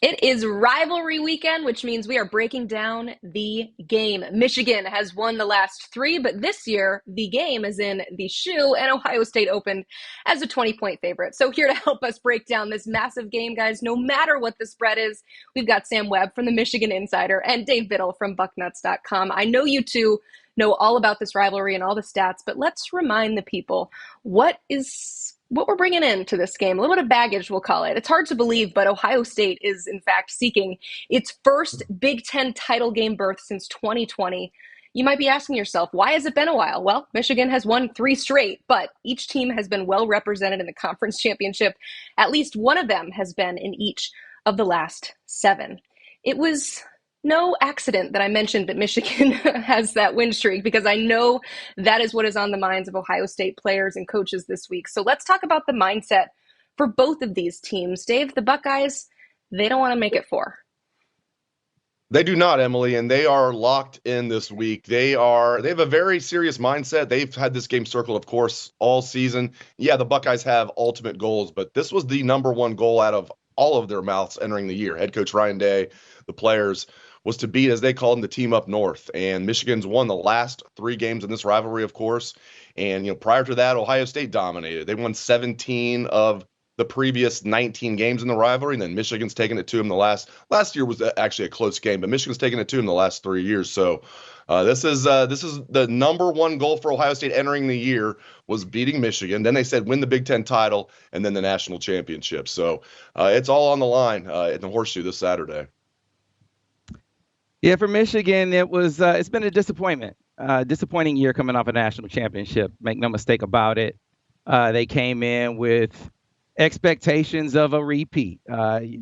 It is rivalry weekend, which means we are breaking down the game. Michigan has won the last three, but this year the game is in the shoe, and Ohio State opened as a 20-point favorite. So, here to help us break down this massive game, guys, no matter what the spread is, we've got Sam Webb from the Michigan Insider and Dave Biddle from Bucknuts.com. I know you two know all about this rivalry and all the stats, but let's remind the people what we're bringing into this game. A little bit of baggage, we'll call it. It's hard to believe, but Ohio State is, in fact, seeking its first Big Ten title game berth since 2020. You might be asking yourself, why has it been a while? Well, Michigan has won 3 straight, but each team has been well represented in the conference championship. At least one of them has been in each of the last 7. It was no accident that I mentioned that Michigan has that win streak, because I know that is what is on the minds of Ohio State players and coaches this week. So let's talk about the mindset for both of these teams. Dave, the Buckeyes, they don't want to make it 4. They do not, Emily, and they are locked in this week. They have a very serious mindset. They've had this game circled, of course, all season. Yeah, the Buckeyes have ultimate goals, but this was the number one goal out of all of their mouths entering the year. Head coach Ryan Day, the players, was to beat, as they called them, the team up north. And Michigan's won the last 3 games in this rivalry, of course. And, prior to that, Ohio State dominated. They won 17 of the previous 19 games in the rivalry, and then Michigan's taken it to them last year was actually a close game, but Michigan's taken it to them the last 3 years. So this is the number one goal for Ohio State entering the year, was beating Michigan. Then they said win the Big Ten title and then the national championship. So it's all on the line in the Horseshoe this Saturday. Yeah, for Michigan, it's been a disappointing year coming off a national championship. Make no mistake about it. They came in with expectations of a repeat,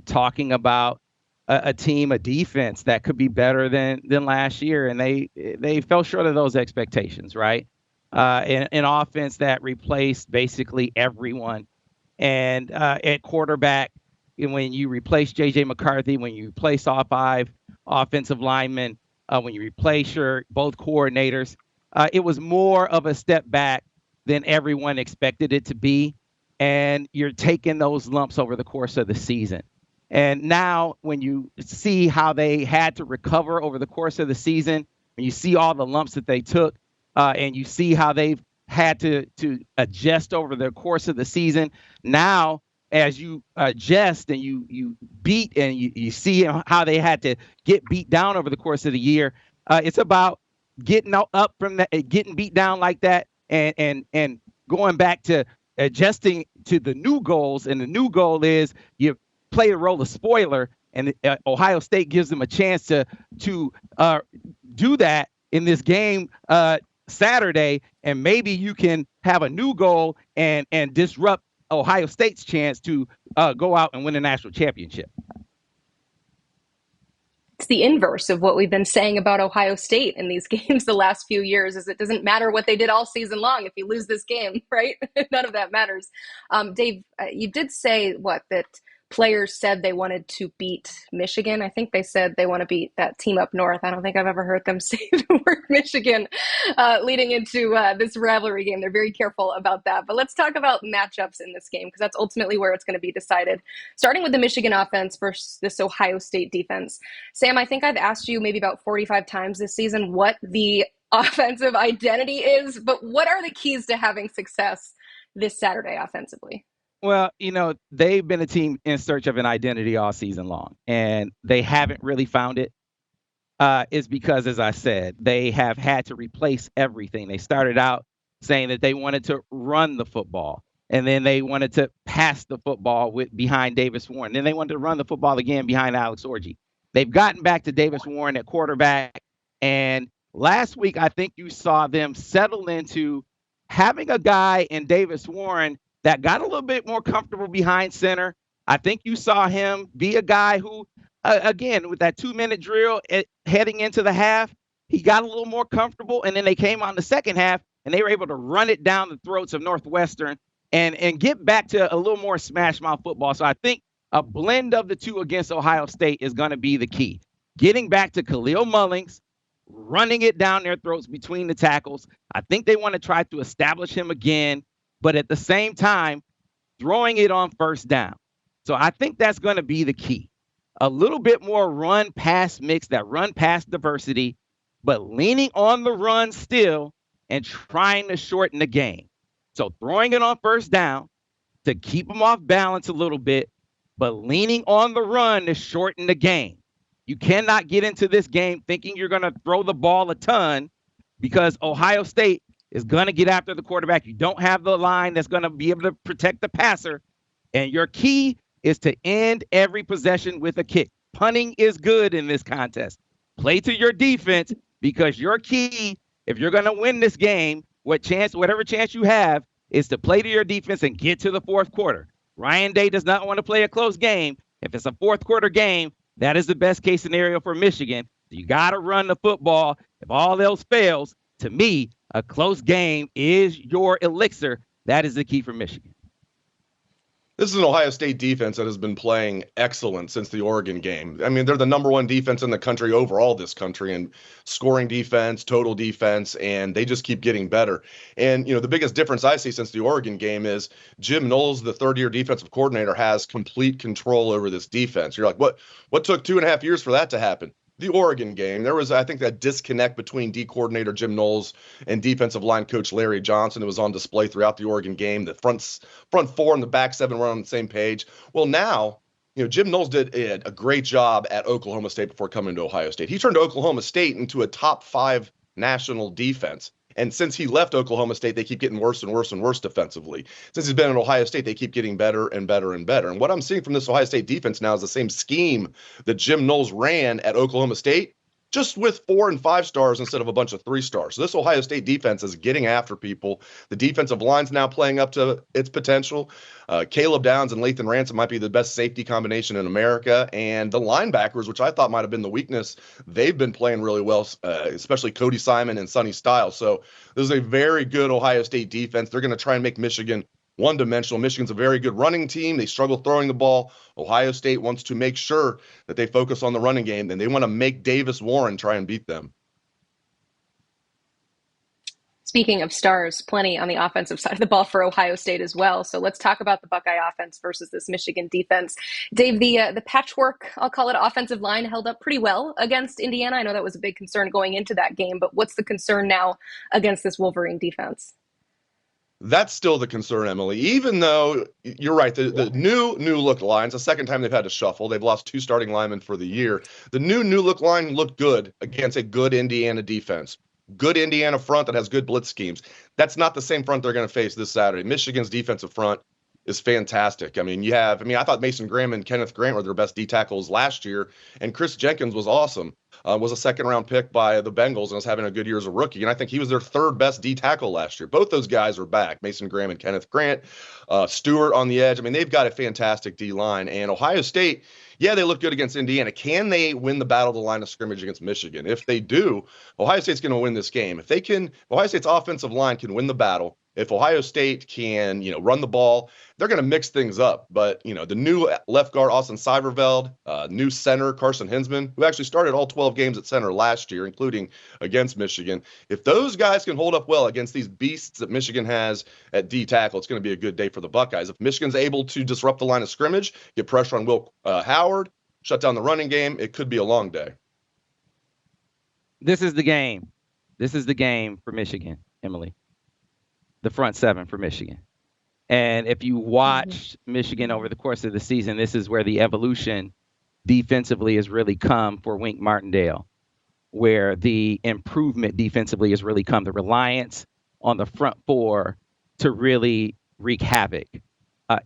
talking about a team, a defense that could be better than last year, and they fell short of those expectations, right? An offense that replaced basically everyone, and at quarterback, when you replace J.J. McCarthy, when you replace all 5 offensive linemen, when you replace your both coordinators, it was more of a step back than everyone expected it to be. And you're taking those lumps over the course of the season. And now when you see how they had to recover over the course of the season, when you see all the lumps that they took, and you see how they've had to adjust over the course of the season, now as you adjust and you beat and you see how they had to get beat down over the course of the year, it's about getting up from that, getting beat down like that, and going back to adjusting to the new goals. And the new goal is you play the role of spoiler, and Ohio State gives them a chance to do that in this game Saturday, and maybe you can have a new goal and disrupt Ohio State's chance to go out and win a national championship. It's the inverse of what we've been saying about Ohio State in these games the last few years, is it doesn't matter what they did all season long if you lose this game, right? None of that matters. Dave, you did say that players said they wanted to beat Michigan. I think they said they want to beat that team up north. I don't think I've ever heard them say the word Michigan leading into this rivalry game. They're very careful about that. But let's talk about matchups in this game, because that's ultimately where it's going to be decided. Starting with the Michigan offense versus this Ohio State defense. Sam, I think I've asked you maybe about 45 times this season what the offensive identity is, but what are the keys to having success this Saturday offensively? Well, they've been a team in search of an identity all season long, and they haven't really found it. Is because, as I said, they have had to replace everything. They started out saying that they wanted to run the football, and then they wanted to pass the football behind Davis Warren. Then they wanted to run the football again behind Alex Orji. They've gotten back to Davis Warren at quarterback, and last week I think you saw them settle into having a guy in Davis Warren that got a little bit more comfortable behind center. I think you saw him be a guy who, again, with that 2-minute drill heading into the half, he got a little more comfortable. And then they came on the second half, and they were able to run it down the throats of Northwestern and get back to a little more smash mouth football. So I think a blend of the two against Ohio State is going to be the key. Getting back to Khalil Mullings, running it down their throats between the tackles. I think they want to try to establish him again, but at the same time, throwing it on first down. So I think that's going to be the key. a little bit more run pass mix, that run pass diversity, but leaning on the run still and trying to shorten the game. So throwing it on first down to keep them off balance a little bit, but leaning on the run to shorten the game. You cannot get into this game thinking you're going to throw the ball a ton because Ohio State is going to get after the quarterback. You don't have the line that's going to be able to protect the passer. And your key is to end every possession with a kick. Punting is good in this contest. Play to your defense because your key, if you're going to win this game, whatever chance you have, is to play to your defense and get to the fourth quarter. Ryan Day does not want to play a close game. If it's a fourth quarter game, that is the best case scenario for Michigan. You got to run the football. If all else fails, to me, a close game is your elixir. That is the key for Michigan. This is an Ohio State defense that has been playing excellent since the Oregon game. I mean, they're the number one defense in the country overall, this country, and scoring defense, total defense, and they just keep getting better. And, the biggest difference I see since the Oregon game is Jim Knowles, the third-year defensive coordinator, has complete control over this defense. You're like, what took 2.5 years for that to happen? The Oregon game, there was, I think, that disconnect between D coordinator Jim Knowles and defensive line coach Larry Johnson. It was on display throughout the Oregon game. The front four and the back seven were on the same page. Well, now, Jim Knowles did a great job at Oklahoma State before coming to Ohio State. He turned Oklahoma State into a top 5 national defense. And since he left Oklahoma State, they keep getting worse and worse and worse defensively. Since he's been in Ohio State, they keep getting better and better and better. And what I'm seeing from this Ohio State defense now is the same scheme that Jim Knowles ran at Oklahoma State, just with 4 and 5 stars instead of a bunch of 3 stars. So this Ohio State defense is getting after people. The defensive line's now playing up to its potential. Caleb Downs and Lathan Ransom might be the best safety combination in America. And the linebackers, which I thought might have been the weakness, they've been playing really well, especially Cody Simon and Sonny Styles. So this is a very good Ohio State defense. They're going to try and make Michigan one-dimensional. Michigan's a very good running team. They struggle throwing the ball. Ohio State wants to make sure that they focus on the running game, and they want to make Davis Warren try and beat them. Speaking of stars, plenty on the offensive side of the ball for Ohio State as well. So let's talk about the Buckeye offense versus this Michigan defense. Dave, the patchwork, I'll call it, offensive line held up pretty well against Indiana. I know that was a big concern going into that game, but what's the concern now against this Wolverine defense? That's still the concern, Emily, even though you're right. The new look lines, the second time they've had to shuffle, they've lost 2 starting linemen for the year. The new look line looked good against a good Indiana defense. Good Indiana front that has good blitz schemes. That's not the same front they're going to face this Saturday. Michigan's defensive front is fantastic. I thought Mason Graham and Kenneth Grant were their best D tackles last year, and Chris Jenkins was awesome. Was a second-round pick by the Bengals and was having a good year as a rookie, and I think he was their third best D tackle last year. Both those guys are back, Mason Graham and Kenneth Grant. Stewart on the edge. They've got a fantastic D-line, and Ohio State, yeah, they look good against Indiana. Can they win the battle of the line of scrimmage against Michigan? If they do, Ohio State's going to win this game. If Ohio State's offensive line can win the battle, if Ohio State can, run the ball, they're going to mix things up. But, the new left guard, Austin Seiberveld, new center, Carson Hinsman, who actually started all 12 games at center last year, including against Michigan. If those guys can hold up well against these beasts that Michigan has at D tackle, it's going to be a good day for the Buckeyes. If Michigan's able to disrupt the line of scrimmage, get pressure on Will Howard, shut down the running game, it could be a long day. This is the game. This is the game for Michigan, Emily. The front 7 for Michigan. And if you watch Michigan over the course of the season, this is where the evolution defensively has really come for Wink Martindale, where the improvement defensively has really come, the reliance on the front 4 to really wreak havoc.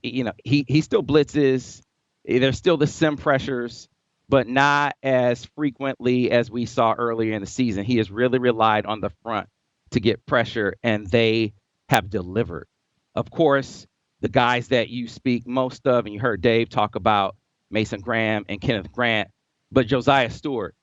He still blitzes. There's still the sim pressures, but not as frequently as we saw earlier in the season. He has really relied on the front to get pressure, and they have delivered. Of course, the guys that you speak most of, and you heard Dave talk about Mason Graham and Kenneth Grant, but Josiah Stewart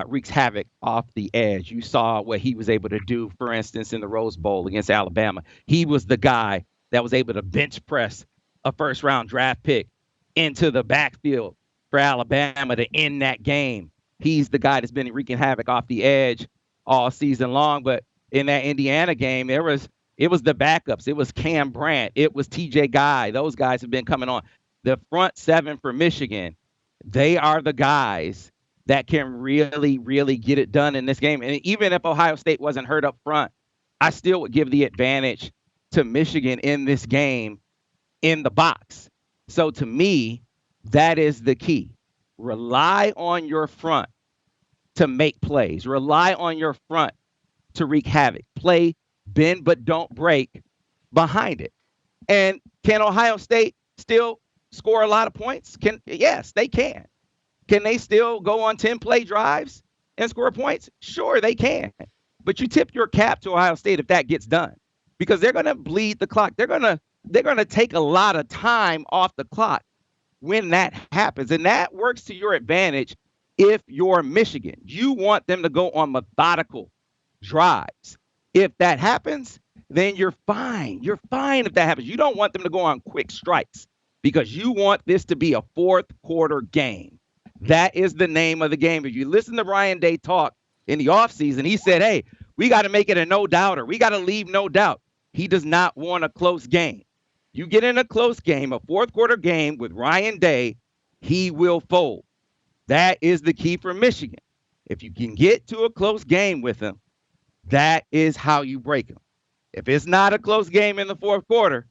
wreaks havoc off the edge. You saw what he was able to do, for instance, in the Rose Bowl against Alabama. He was the guy that was able to bench press a first-round draft pick into the backfield for Alabama to end that game. He's the guy that's been wreaking havoc off the edge all season long. But in that Indiana game, it was the backups. It was Cam Brandt. It was TJ Guy. Those guys have been coming on. The front 7 for Michigan They are the guys that can really, really get it done in this game. And even if Ohio State wasn't hurt up front, I still would give the advantage to Michigan in this game in the box. So to me, that is the key. Rely on your front to make plays. Rely on your front to wreak havoc. Play, bend, but don't break behind it. And can Ohio State still score a lot of points? Yes, they can. Can they still go on 10-play drives and score points? Sure, they can. But you tip your cap to Ohio State if that gets done, because they're going to bleed the clock. They're going to take a lot of time off the clock when that happens. And that works to your advantage if you're Michigan. You want them to go on methodical drives. If that happens, then you're fine. You're fine if that happens. You don't want them to go on quick strikes because you want this to be a fourth quarter game. That is the name of the game. If you listen to Ryan Day talk in the offseason, he said, hey, we got to make it a no-doubter. We got to leave no doubt. He does not want a close game. You get in a close game, a fourth quarter game with Ryan Day, he will fold. That is the key for Michigan. If you can get to a close game with him, that is how you break him. If it's not a close game in the fourth quarter,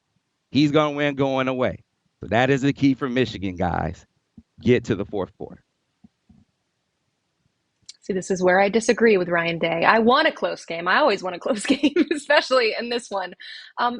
he's going to win going away. So that is the key for Michigan, guys. Get to the fourth quarter. See, this is where I disagree with Ryan Day. I want a close game. I always want a close game, especially in this one.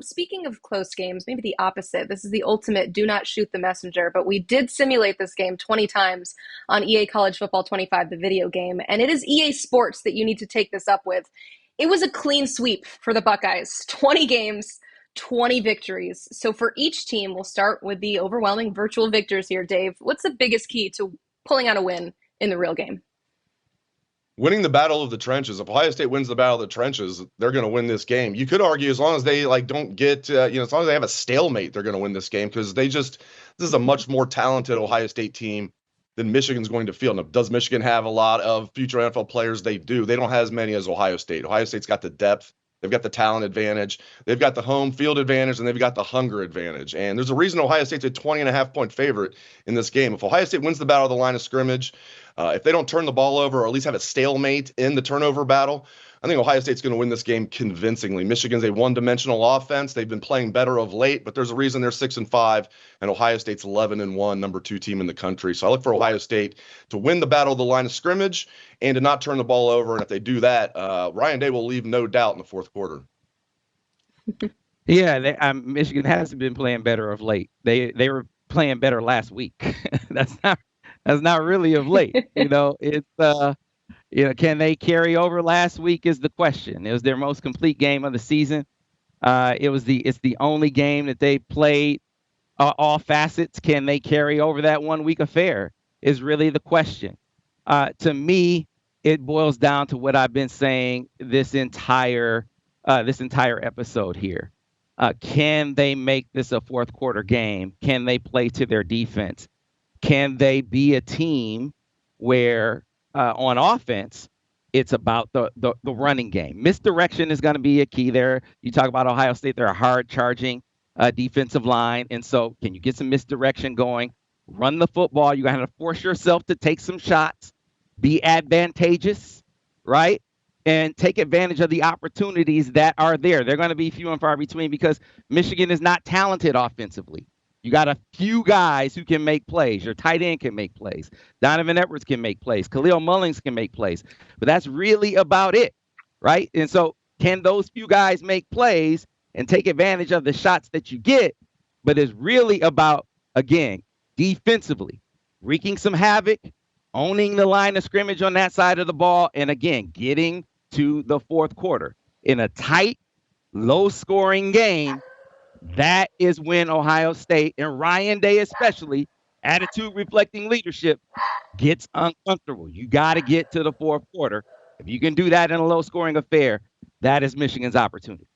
Speaking of close games, maybe the opposite. This is the ultimate do not shoot the messenger, but we did simulate this game 20 times on EA College Football 25, the video game, and it is EA Sports that you need to take this up with. It was a clean sweep for the Buckeyes. 20 games, 20 victories. So for each team, we'll start with the overwhelming virtual victors here, Dave. What's the biggest key to pulling out a win in the real game? Winning the battle of the trenches. If Ohio State wins the battle of the trenches, they're going to win this game. You could argue as long as they don't get, as long as they have a stalemate, they're going to win this game because this is a much more talented Ohio State team than Michigan's going to field. Now, does Michigan have a lot of future NFL players? They do. They don't have as many as Ohio State. Ohio State's got the depth. They've got the talent advantage. They've got the home field advantage, and they've got the hunger advantage. And there's a reason Ohio State's a 20.5-point favorite in this game. If Ohio State wins the battle of the line of scrimmage, if they don't turn the ball over or at least have a stalemate in the turnover battle, I think Ohio State's going to win this game convincingly. Michigan's a one-dimensional offense. They've been playing better of late, but there's a reason they're 6-5, and Ohio State's 11-1, number 2 team in the country. So I look for Ohio State to win the battle of the line of scrimmage and to not turn the ball over. And if they do that, Ryan Day will leave no doubt in the fourth quarter. Yeah, Michigan hasn't been playing better of late. They were playing better last week. That's not really of late. Can they carry over last week is the question. It was their most complete game of the season. It's the only game that they played all facets. Can they carry over that 1 week affair is really the question. To me, it boils down to what I've been saying this entire episode here. Can they make this a fourth quarter game? Can they play to their defense? Can they be a team where on offense, it's about the running game? Misdirection is going to be a key there. You talk about Ohio State, they're a hard-charging defensive line. And so can you get some misdirection going? Run the football. You're going to have to force yourself to take some shots, be advantageous, right? And take advantage of the opportunities that are there. They're going to be few and far between because Michigan is not talented offensively. You got a few guys who can make plays. Your tight end can make plays. Donovan Edwards can make plays. Khalil Mullings can make plays. But that's really about it, right? And so can those few guys make plays and take advantage of the shots that you get? But it's really about, again, defensively, wreaking some havoc, owning the line of scrimmage on that side of the ball, and, again, getting to the fourth quarter. In a tight, low-scoring game, that is when Ohio State, and Ryan Day especially, attitude-reflecting leadership, gets uncomfortable. You got to get to the fourth quarter. If you can do that in a low-scoring affair, that is Michigan's opportunity.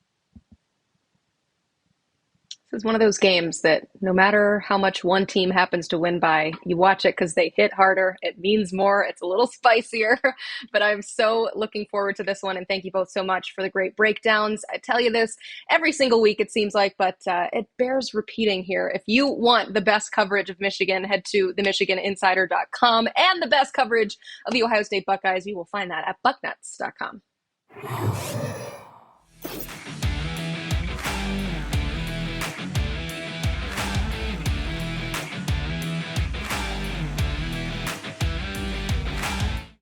This is one of those games that no matter how much one team happens to win by, you watch it because they hit harder. It means more. It's a little spicier. But I'm so looking forward to this one. And thank you both so much for the great breakdowns. I tell you this every single week, it seems like, but it bears repeating here. If you want the best coverage of Michigan, head to themichiganinsider.com. And the best coverage of the Ohio State Buckeyes, you will find that at bucknuts.com.